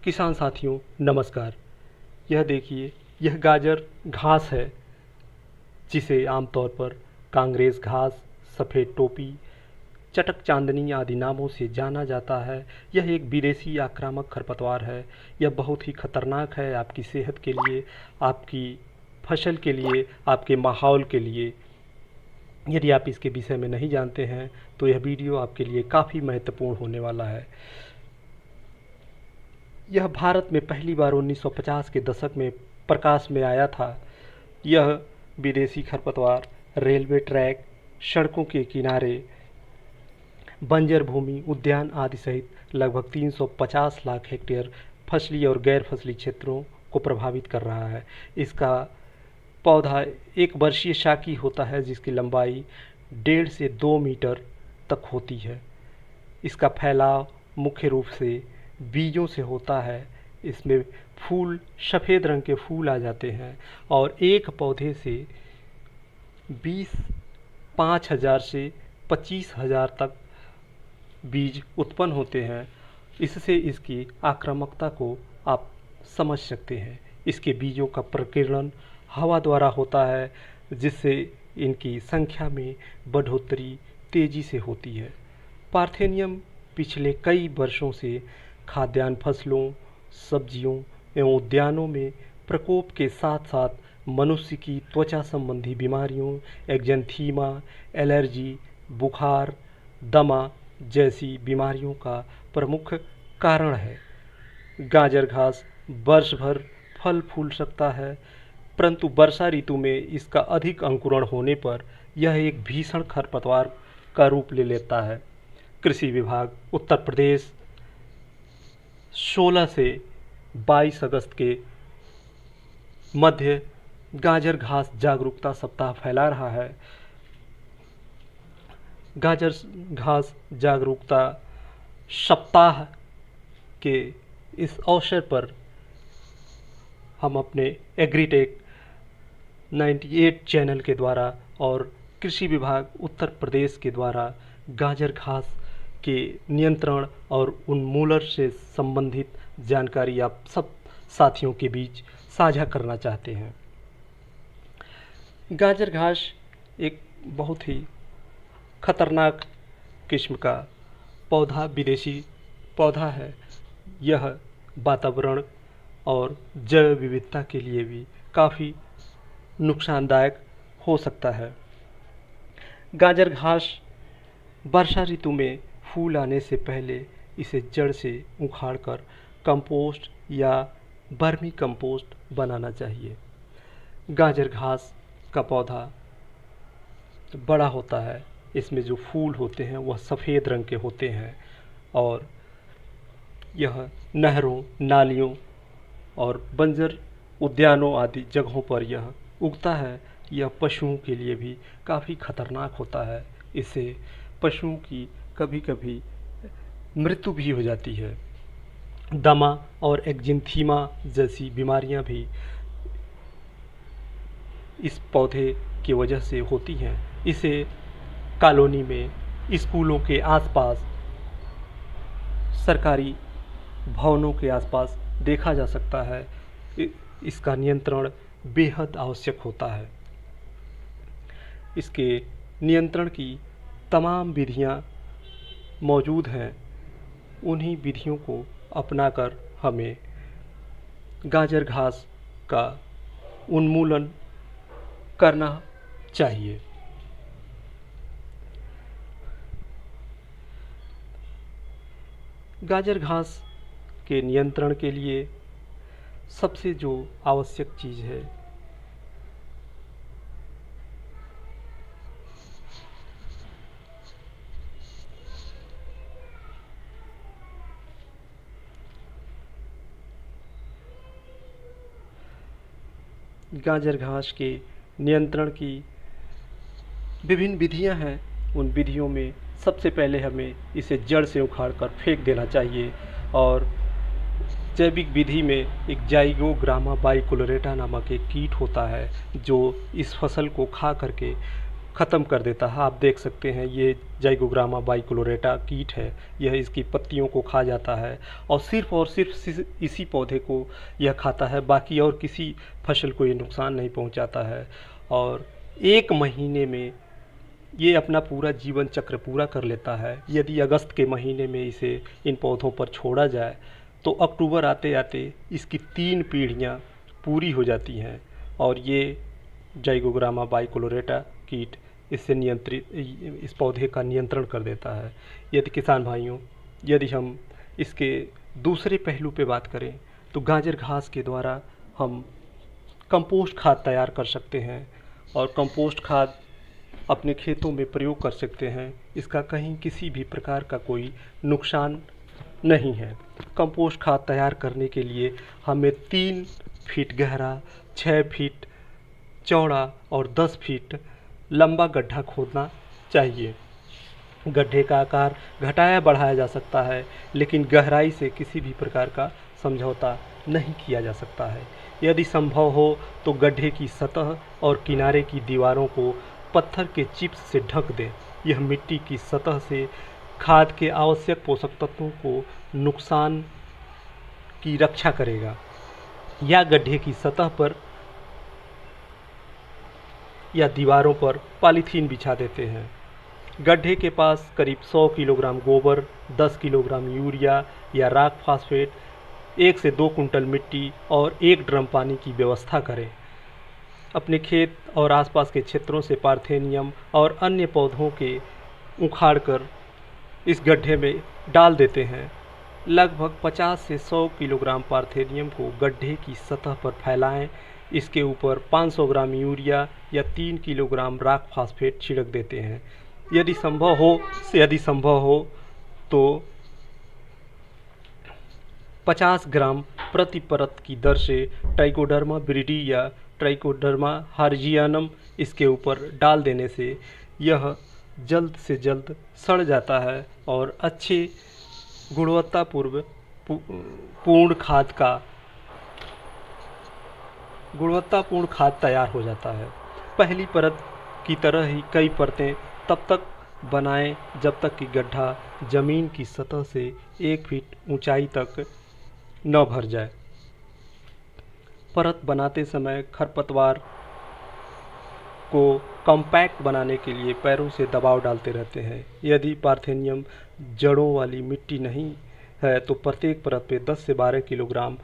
किसान साथियों नमस्कार। यह देखिए, यह गाजर घास है जिसे आमतौर पर कांग्रेस घास, सफ़ेद टोपी, चटक चांदनी आदि नामों से जाना जाता है। यह एक विदेशी आक्रामक खरपतवार है। यह बहुत ही खतरनाक है आपकी सेहत के लिए, आपकी फसल के लिए, आपके माहौल के लिए। यदि आप इसके विषय में नहीं जानते हैं तो यह वीडियो आपके लिए काफ़ी महत्वपूर्ण होने वाला है। यह भारत में पहली बार 1950 के दशक में प्रकाश में आया था। यह विदेशी खरपतवार रेलवे ट्रैक, सड़कों के किनारे, बंजर भूमि, उद्यान आदि सहित लगभग 350 लाख हेक्टेयर फसली और गैर फसली क्षेत्रों को प्रभावित कर रहा है। इसका पौधा एक वर्षीय शाकी होता है जिसकी लंबाई 1.5 से 2 मीटर तक होती है। इसका फैलाव मुख्य रूप से बीजों से होता है। इसमें फूल, सफ़ेद रंग के फूल आ जाते हैं और एक पौधे से 5,000 से 25,000 तक बीज उत्पन्न होते हैं। इससे इसकी आक्रामकता को आप समझ सकते हैं। इसके बीजों का प्रकीर्णन हवा द्वारा होता है जिससे इनकी संख्या में बढ़ोतरी तेज़ी से होती है। पार्थेनियम पिछले कई वर्षों से खाद्यान्न फसलों, सब्जियों एवं उद्यानों में प्रकोप के साथ साथ मनुष्य की त्वचा संबंधी बीमारियों, एक्जेंथीमा, एलर्जी, बुखार, दमा जैसी बीमारियों का प्रमुख कारण है। गाजर घास वर्ष भर फल फूल सकता है, परंतु वर्षा ऋतु में इसका अधिक अंकुरण होने पर यह एक भीषण खरपतवार का रूप ले लेता है। कृषि विभाग उत्तर प्रदेश 16 से 22 अगस्त के मध्य गाजर घास जागरूकता सप्ताह फैला रहा है। गाजर घास जागरूकता सप्ताह के इस अवसर पर हम अपने एग्रीटेक 98 चैनल के द्वारा और कृषि विभाग उत्तर प्रदेश के द्वारा गाजर घास के नियंत्रण और उन्मूलन से संबंधित जानकारी आप सब साथियों के बीच साझा करना चाहते हैं। गाजर घास एक बहुत ही खतरनाक किस्म का पौधा, विदेशी पौधा है। यह वातावरण और जैव विविधता के लिए भी काफ़ी नुकसानदायक हो सकता है। गाजर घास वर्षा ऋतु में फूल आने से पहले इसे जड़ से उखाड़कर कंपोस्ट या वर्मी कंपोस्ट बनाना चाहिए। गाजर घास का पौधा बड़ा होता है। इसमें जो फूल होते हैं वह सफ़ेद रंग के होते हैं और यह नहरों, नालियों और बंजर उद्यानों आदि जगहों पर यह उगता है। यह पशुओं के लिए भी काफ़ी खतरनाक होता है। इससे पशुओं की कभी कभी मृत्यु भी हो जाती है। दमा और एक्जिंथीमा जैसी बीमारियां भी इस पौधे की वजह से होती हैं। इसे कॉलोनी में, स्कूलों के आसपास, सरकारी भवनों के आसपास देखा जा सकता है। इसका नियंत्रण बेहद आवश्यक होता है। इसके नियंत्रण की तमाम विधियां मौजूद हैं। उन्हीं विधियों को अपनाकर हमें गाजर घास का उन्मूलन करना चाहिए। गाजर घास के नियंत्रण के लिए सबसे जो आवश्यक चीज़ है गाजर घास के नियंत्रण की विभिन्न विधियां हैं। उन विधियों में सबसे पहले हमें इसे जड़ से उखाड़कर फेंक देना चाहिए और जैविक विधि में एक जाइगोग्रामा बाइकोलोरेटा नामक एक कीट होता है जो इस फसल को खा करके ख़त्म कर देता है। आप देख सकते हैं ये जाइगोग्रामा बाइकोलोरेटा कीट है, यह इसकी पत्तियों को खा जाता है और सिर्फ इसी पौधे को यह खाता है, बाकी और किसी फसल को ये नुकसान नहीं पहुंचाता है। और 1 महीने में ये अपना पूरा जीवन चक्र पूरा कर लेता है। यदि अगस्त के महीने में इसे इन पौधों पर छोड़ा जाए तो अक्टूबर आते आते इसकी 3 पीढ़ियाँ पूरी हो जाती हैं और ये जाइगोग्रामा बाइकोलोरेटा कीट इस पौधे का नियंत्रण कर देता है। यदि किसान भाइयों, यदि हम इसके दूसरे पहलू पे बात करें तो गाजर घास के द्वारा हम कंपोस्ट खाद तैयार कर सकते हैं और कंपोस्ट खाद अपने खेतों में प्रयोग कर सकते हैं। इसका कहीं किसी भी प्रकार का कोई नुकसान नहीं है। कंपोस्ट खाद तैयार करने के लिए हमें 3 फीट गहरा, 6 फीट चौड़ा और 10 फीट लंबा गड्ढा खोदना चाहिए। गड्ढे का आकार घटाया बढ़ाया जा सकता है, लेकिन गहराई से किसी भी प्रकार का समझौता नहीं किया जा सकता है। यदि संभव हो तो गड्ढे की सतह और किनारे की दीवारों को पत्थर के चिप्स से ढक दें। यह मिट्टी की सतह से खाद के आवश्यक पोषक तत्वों को नुकसान की रक्षा करेगा। या गड्ढे की सतह पर या दीवारों पर पॉलीथीन बिछा देते हैं। गड्ढे के पास करीब 100 किलोग्राम गोबर, 10 किलोग्राम यूरिया या राख फास्फेट, 1 से 2 कुंटल मिट्टी और 1 ड्रम पानी की व्यवस्था करें। अपने खेत और आसपास के क्षेत्रों से पार्थेनियम और अन्य पौधों के उखाड़कर इस गड्ढे में डाल देते हैं। लगभग 50 से 100 किलोग्राम पार्थेनियम को गड्ढे की सतह पर फैलाएं। इसके ऊपर 500 ग्राम यूरिया या 3 किलोग्राम राख फास्फेट छिड़क देते हैं। यदि संभव हो तो 50 ग्राम प्रति परत की दर से ट्राइकोडर्मा विरिडी या ट्राइकोडर्मा हार्जियानम इसके ऊपर डाल देने से यह जल्द से जल्द सड़ जाता है और अच्छे गुणवत्तापूर्ण खाद तैयार हो जाता है। पहली परत की तरह ही कई परतें तब तक बनाएं जब तक कि गड्ढा ज़मीन की सतह से 1 फीट ऊंचाई तक न भर जाए। परत बनाते समय खरपतवार को कॉम्पैक्ट बनाने के लिए पैरों से दबाव डालते रहते हैं। यदि पार्थेनियम जड़ों वाली मिट्टी नहीं है तो प्रत्येक परत पे 10 से 12 किलोग्राम